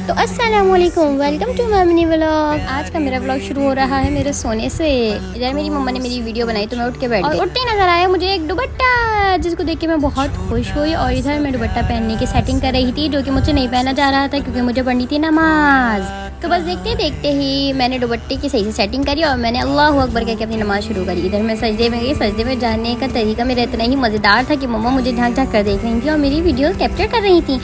तो अस्सलाम वालेकुम, welcome to my mini vlog. आज का मेरा व्लॉग शुरू हो रहा है मेरे सोने से। इधर मेरी मम्मा ने मेरी वीडियो बनाई तो मैं उठ के बैठ गई और उठते नजर आया मुझे एक दुपट्टा, जिसको देख के मैं बहुत खुश हुई। और इधर मैं दुपट्टा पहनने की सेटिंग कर रही थी, जो कि मुझसे नहीं पहना जा रहा था क्योंकि मुझे पढ़नी थी नमाज। तो बस देखते देखते ही मैंने दुपट्टे की सही से सेटिंग करी और मैंने अल्लाह अकबर कह के अपनी नमाज शुरू करी। इधर मैं सजदे में गई। सजदे में जाने का तरीका मेरा इतना ही मज़ेदार था कि मम्मा मुझे झाँक झाँक कर देख रही थी और मेरी वीडियो कैप्चर कर रही थी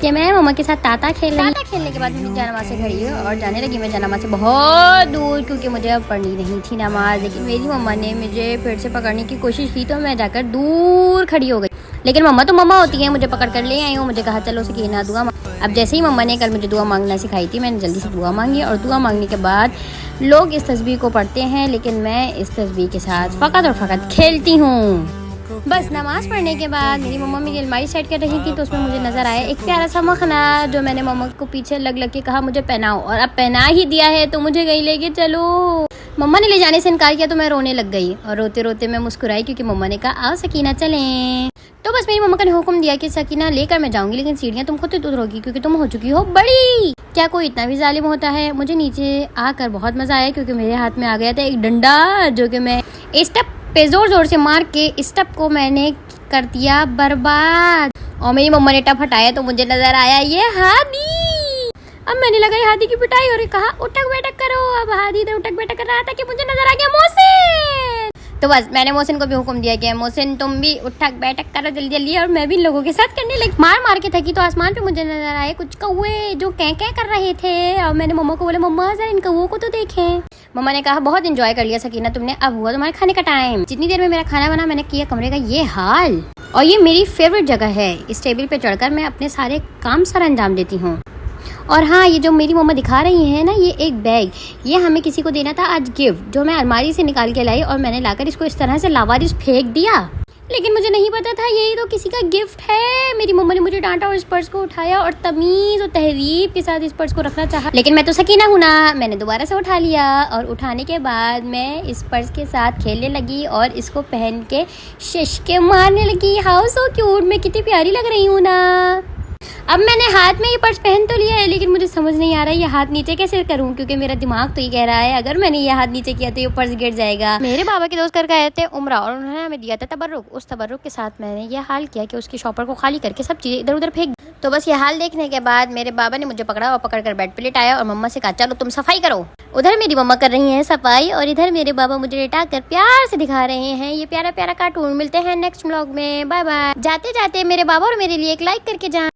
कि मैं मम्मा के साथ ताता खेलने के बाद मैं जनामाज से खड़ी हुई और जाने लगी मैं जनामाज से बहुत दूर, क्योंकि मुझे अब पढ़नी नहीं थी नमाज। लेकिन मेरी मम्मा ने मुझे फिर से पकड़ने की कोशिश की तो मैं जाकर दूर खड़ी हो गई। लेकिन मम्मा तो मम्मा होती है, मुझे पकड़ कर ले आई हूँ। मुझे कहा चलो सकीना दुआ। अब जैसे ही मम्मा ने कल मुझे दुआ मांगना सिखाई थी, मैंने जल्दी से दुआ मांगी। और दुआ मांगने के बाद लोग इस तस्बीह को पढ़ते हैं, लेकिन मैं इस तस्बीह के साथ फ़कत और फ़कत खेलती हूँ। बस नमाज़ पढ़ने के बाद मेरी मम्मा मेरी अलमारी सेट कर रही थी तो उसमें मुझे नज़र आया एक प्यारा सा मखना, जो मैंने मम्मा को पीछे लग लग के कहा मुझे पहनाओ, और अब पहना ही दिया है तो मुझे गई लेके चलो। मम्मा ने ले जाने से इनकार किया तो मैं रोने लग गई और रोते रोते मैं मुस्कुराई क्योंकि मम्मा ने कहा आओ सकीना चलें। तो बस मेरी मम्मा ने हुक्म दिया कि सकीना लेकर मैं जाऊंगी, लेकिन सीढ़ियाँ तुम खुद उतरोगी क्योंकि तुम हो चुकी हो बड़ी। क्या कोई इतना भी जालिम होता है। मुझे नीचे आकर बहुत मज़ा आया क्योंकि मेरे हाथ में आ गया था एक डंडा, जो कि मैं स्टेप पे जोर जोर से मार के स्टेप को मैंने कर दिया बर्बाद। और मेरी मम्मा ने टप हटाया तो मुझे नजर आया ये हादी। अब मैंने लगाई हादी की पिटाई और कहा उठक बैठक करो। अब हादी इधर उठक बैठक कर रहा था कि मुझे नजर आ गया मोहसिन। तो बस मैंने मोहसिन को भी हुक्म दिया कि मोहसिन तुम भी उठक बैठक करो जल्दी जल्दी, और मैं भी लोगों के साथ करने लगी। मार मार के थकी तो आसमान पे मुझे नजर आए कुछ कौवे जो कै कै कर रहे थे। और मैंने मम्मा को बोला मम्मा जरा इन कौवों को तो देखें। मम्मा ने कहा बहुत एंजॉय कर लिया सकीना तुमने, अब हुआ तुम्हारे खाने का टाइम। जितनी देर में मेरा खाना बना मैंने किया कमरे का ये हाल। और ये मेरी फेवरेट जगह है, इस टेबल पे चढ़कर मैं अपने सारे काम सर अंजाम देती हूँ। और हाँ, ये जो मेरी मम्मा दिखा रही है ना, ये एक बैग, ये हमें किसी को देना था आज गिफ्ट, जो मैं अलमारी से निकाल के लाई और मैंने लाकर इसको इस तरह से लावारिस फेंक दिया। लेकिन मुझे नहीं पता था यही तो किसी का गिफ्ट है। मेरी मम्मा ने मुझे डांटा और इस पर्स को उठाया और तमीज़ और तहजीब के साथ इस पर्स को रखना चाहा, लेकिन मैं तो सकीना हूँ ना। मैंने दोबारा से उठा लिया और उठाने के बाद मैं इस पर्स के साथ खेलने लगी और इसको पहन के शिशके मारने लगी। हाउ सो क्यूट, मैं कितनी प्यारी लग रही हूँ ना। अब मैंने हाथ में ये पर्स पहन तो लिया है, लेकिन मुझे समझ नहीं आ रहा है ये हाथ नीचे कैसे करूं, क्योंकि मेरा दिमाग तो ये कह रहा है अगर मैंने ये हाथ नीचे किया तो ये पर्स गिर जाएगा। मेरे बाबा के दोस्त करके आए थे उम्रा और उन्होंने हमें दिया था तबर्रुक। उस तबर्रुक के साथ मैंने ये हाल किया कि उसकी शॉपर को खाली करके सब चीज़ें इधर उधर फेंक। तो बस ये हाल देखने के बाद मेरे बाबा ने मुझे पकड़ा और पकड़कर बेड पे लिटाया और मम्मा से कहा चलो तुम सफाई करो। उधर मेरी मम्मा कर रही हैं सफाई और इधर मेरे बाबा मुझे लिटा कर प्यार से दिखा रहे हैं ये प्यारा प्यारा कार्टून। मिलते हैं नेक्स्ट व्लॉग में, बाय बाय। जाते जाते मेरे बाबा और मेरे लिए एक लाइक करके जाएं।